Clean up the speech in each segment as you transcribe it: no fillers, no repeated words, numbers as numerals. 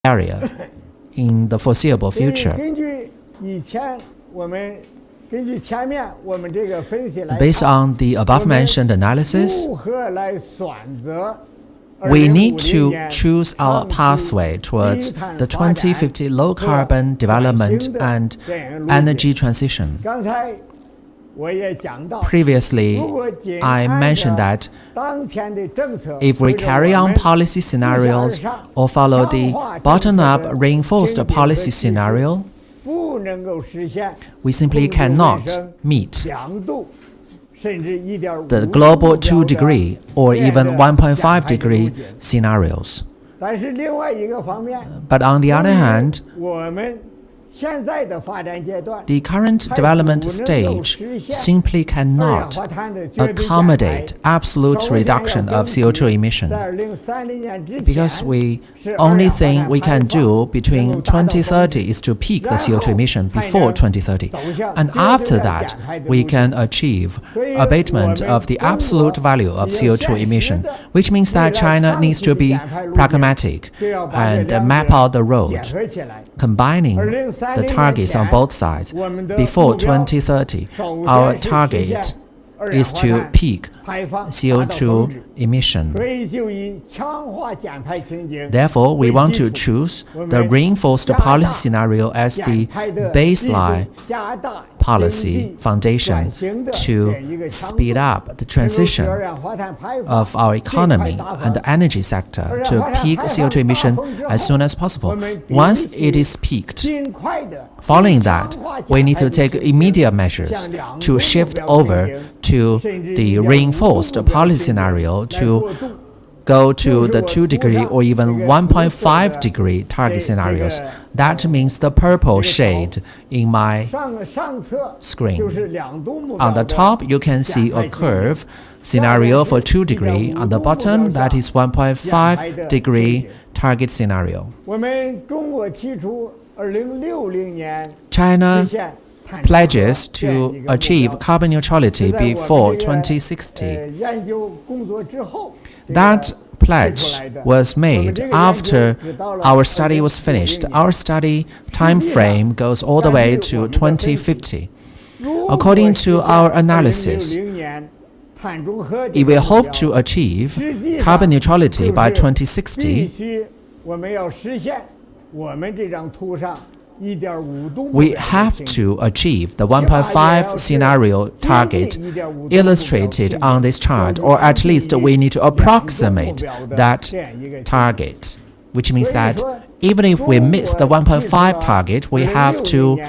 area in the foreseeable future. Based on the above-mentioned analysis, we need to choose our pathway towards the 2050 low-carbon development and energy transition. Previously, I mentioned that if we carry on policy scenarios or follow the bottom-up reinforced policy scenario, we simply cannot meet the global 2-degree or even 1.5 degree scenarios. But on the other hand, the current development stage simply cannot accommodate absolute reduction of CO2 emission, because the only thing we can do between 2030 is to peak the CO2 emission before 2030. And after that, we can achieve abatement of the absolute value of CO2 emission, which means that China needs to be pragmatic and map out the road, combining the targets on both sides. Before 2030, our target is to peak CO2 emission. Therefore, we want to choose the reinforced policy scenario as the baseline policy foundation to speed up the transition of our economy and the energy sector to peak CO2 emission as soon as possible. Once it is peaked, following that, we need to take immediate measures to shift over to the reinforced policy scenario to go to the 2-degree or even 1.5 degree target scenarios. That means the purple shade in my screen. On the top, you can see a curve scenario for 2-degree. On the bottom, that is 1.5 degree target scenario. China pledges to achieve carbon neutrality before 2060. That pledge was made after our study was finished. Our study time frame goes all the way to 2050. According to our analysis, if we hope to achieve carbon neutrality by 2060, we have to achieve the 1.5 scenario target illustrated on this chart, or at least we need to approximate that target, which means that even if we miss the 1.5 target, we have to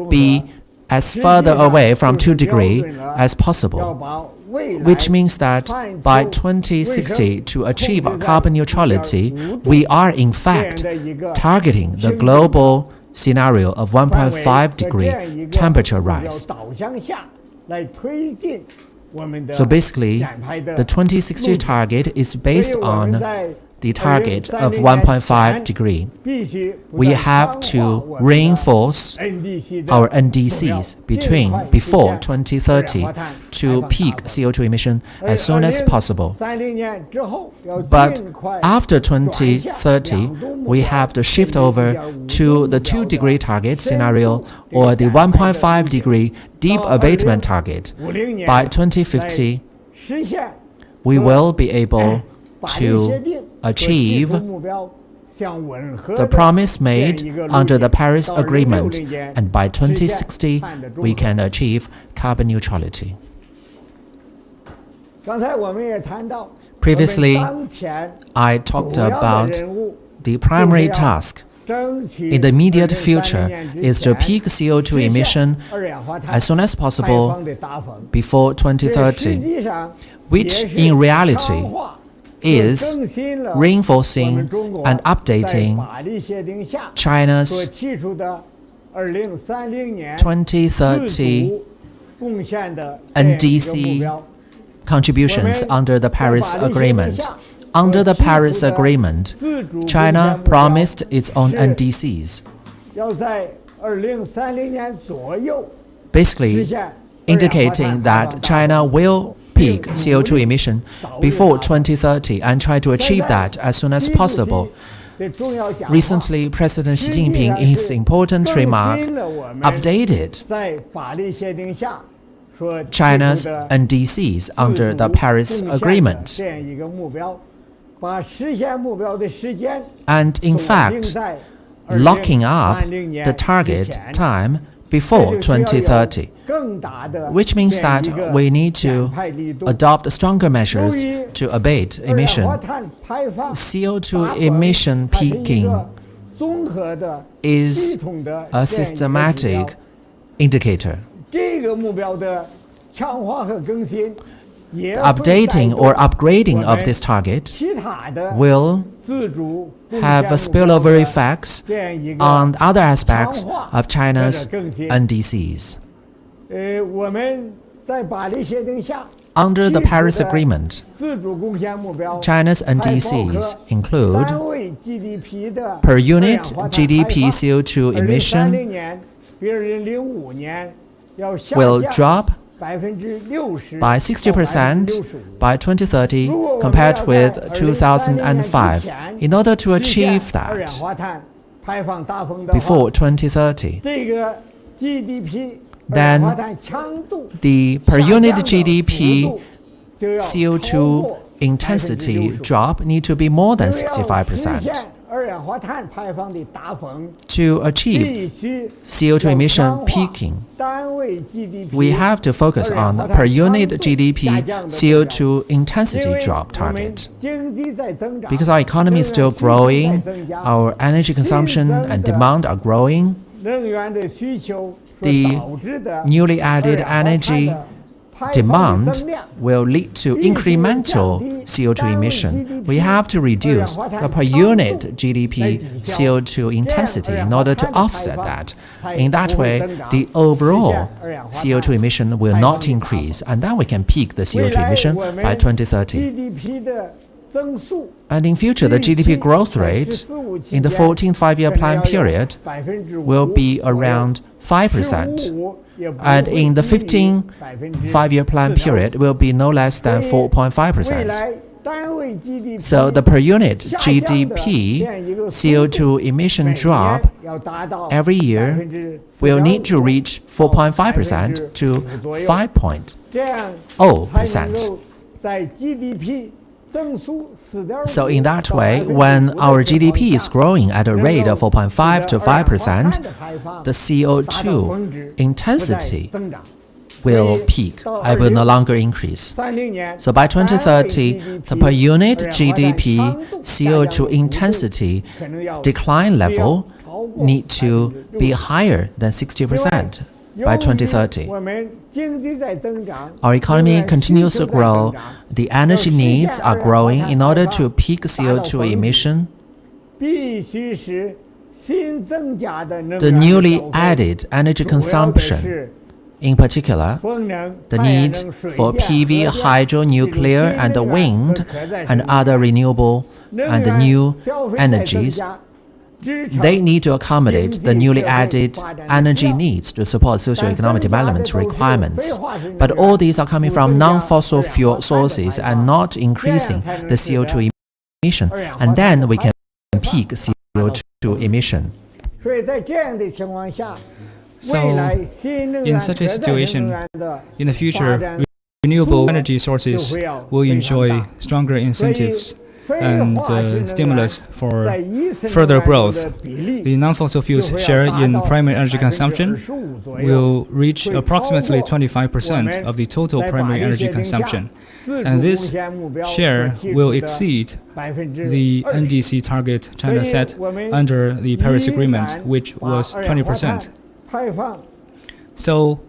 be as further away from 2-degree as possible, which means that by 2060, to achieve carbon neutrality, we are in fact targeting the global scenario of 1.5 degree temperature rise. So basically, the 2060 target is based on the target of 1.5 degree. We have to reinforce our NDCs before 2030 to peak CO2 emission as soon as possible. But after 2030, we have to shift over to the 2-degree target scenario or the 1.5 degree deep abatement target. By 2050, we will be able to achieve the promise made under the Paris Agreement, and by 2060, we can achieve carbon neutrality. Previously, I talked about the primary task in the immediate future is to peak CO2 emission as soon as possible before 2030, which in reality is reinforcing and updating China's 2030 NDC contributions under the Paris Agreement. Under the Paris Agreement, China promised its own NDCs, basically indicating that China will peak CO2 emission before 2030 and try to achieve that as soon as possible. Recently, President Xi Jinping, in his important remark, updated China's NDCs under the Paris Agreement. And in fact, locking up the target time before 2030, which means that we need to adopt stronger measures to abate emission. CO2 emission peaking is a systematic indicator. Updating or upgrading of this target will have spillover effects on other aspects of China's NDCs. Under the Paris Agreement, China's NDCs include per unit GDP CO2 emission will drop by 60% by 2030 compared with 2005. In order to achieve that before 2030, then the per unit GDP CO2 intensity drop need to be more than 65%. To achieve CO2 emission peaking, we have to focus on per unit GDP CO2 intensity drop target. Because our economy is still growing, our energy consumption and demand are growing, the newly added energy demand will lead to incremental CO2 emission. We have to reduce the per unit GDP CO2 intensity in order to offset that. In that way, the overall CO2 emission will not increase, and then we can peak the CO2 emission by 2030. And in future, the GDP growth rate in the 14th five-year plan period will be around 5%. And in the 15th five-year plan period will be no less than 4.5%. So the per unit GDP CO2 emission drop every year will need to reach 4.5% to 5.0%. So in that way, when our GDP is growing at a rate of 4.5 to 5%, the CO2 intensity will peak and will no longer increase. So by 2030, the per unit GDP CO2 intensity decline level need to be higher than 60% by 2030. Our economy continues to grow. The energy needs are growing. In order to peak CO2 emission, the newly added energy consumption, in particular, the need for PV, hydro, nuclear, and wind, and other renewable and new energies, they need to accommodate the newly added energy needs to support socio-economic development requirements. But all these are coming from non-fossil fuel sources and not increasing the CO2 emission. And then we can peak CO2 emission. So, in such a situation, in the future, renewable energy sources will enjoy stronger incentives and stimulus for further growth. The non-fossil fuels share in primary energy consumption will reach approximately 25% of the total primary energy consumption. And this share will exceed the NDC target China set under the Paris Agreement, which was 20%. So,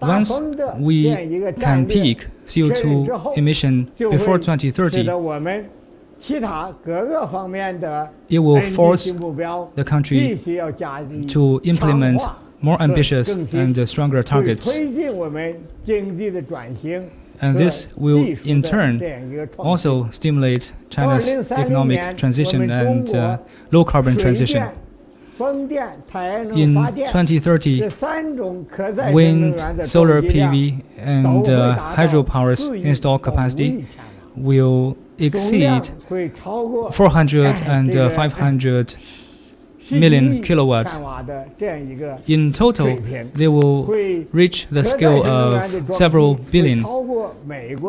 once we can peak CO2 emission before 2030, it will force the country to implement more ambitious and stronger targets. And this will, in turn, also stimulate China's economic transition and low-carbon transition. In 2030, wind, solar PV, and hydropowers installed capacity will exceed 400 and 500 million kilowatts. In total, they will reach the scale of several billion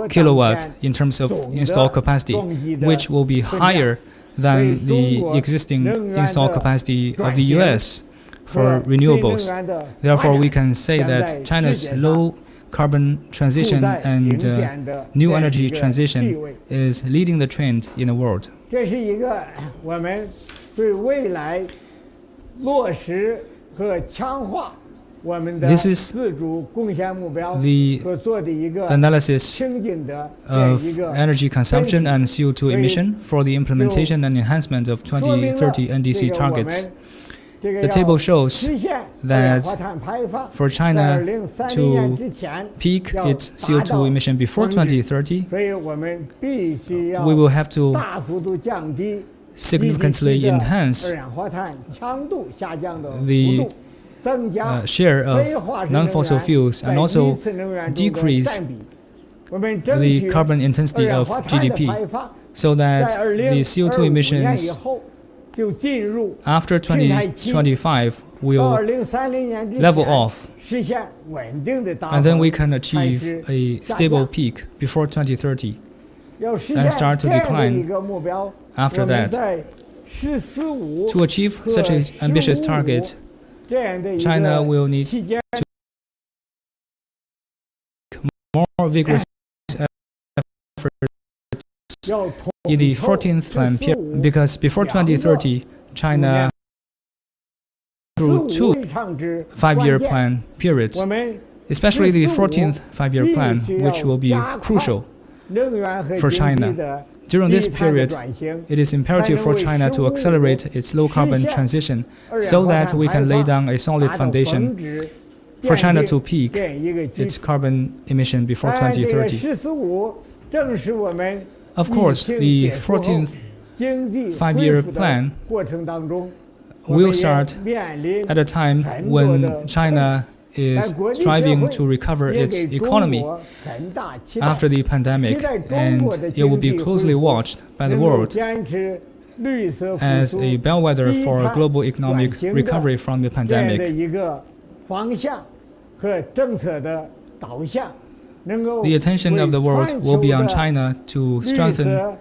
kilowatts in terms of installed capacity, which will be higher than the existing installed capacity of the US for renewables. Therefore, we can say that China's low carbon transition and new energy transition is leading the trend in the world. This is the analysis of energy consumption and CO2 emission for the implementation and enhancement of 2030 NDC targets. The table shows that for China to peak its CO2 emission before 2030, we will have to significantly enhance the share of non-fossil fuels and also decrease the carbon intensity of GDP so that the CO2 emissions after 2025 will level off, and then we can achieve a stable peak before 2030 and start to decline after that. To achieve such an ambitious target, China will need to make more vigorous efforts in the 14th plan period, because before 2030, China through two 5-year plan periods, especially the 14th 5-year plan, which will be crucial for China. During this period, it is imperative for China to accelerate its low-carbon transition so that we can lay down a solid foundation for China to peak its carbon emission before 2030. Of course, the 14th 5-year plan will start at a time when China is striving to recover its economy after the pandemic, and it will be closely watched by the world as a bellwether for global economic recovery from the pandemic. The attention of the world will be on China to strengthen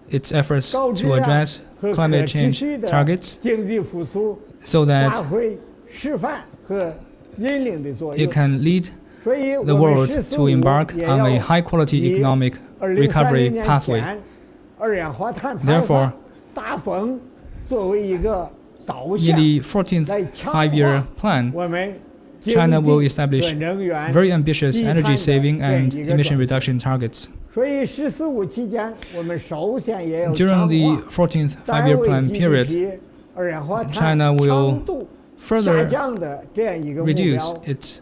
its efforts to address climate change targets so that it can lead the world to embark on a high-quality economic recovery pathway. Therefore, in the 14th 5-year plan, China will establish very ambitious energy saving and emission reduction targets. During the 14th 5-year plan period, China will further reduce its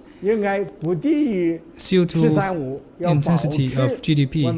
CO2 intensity of GDP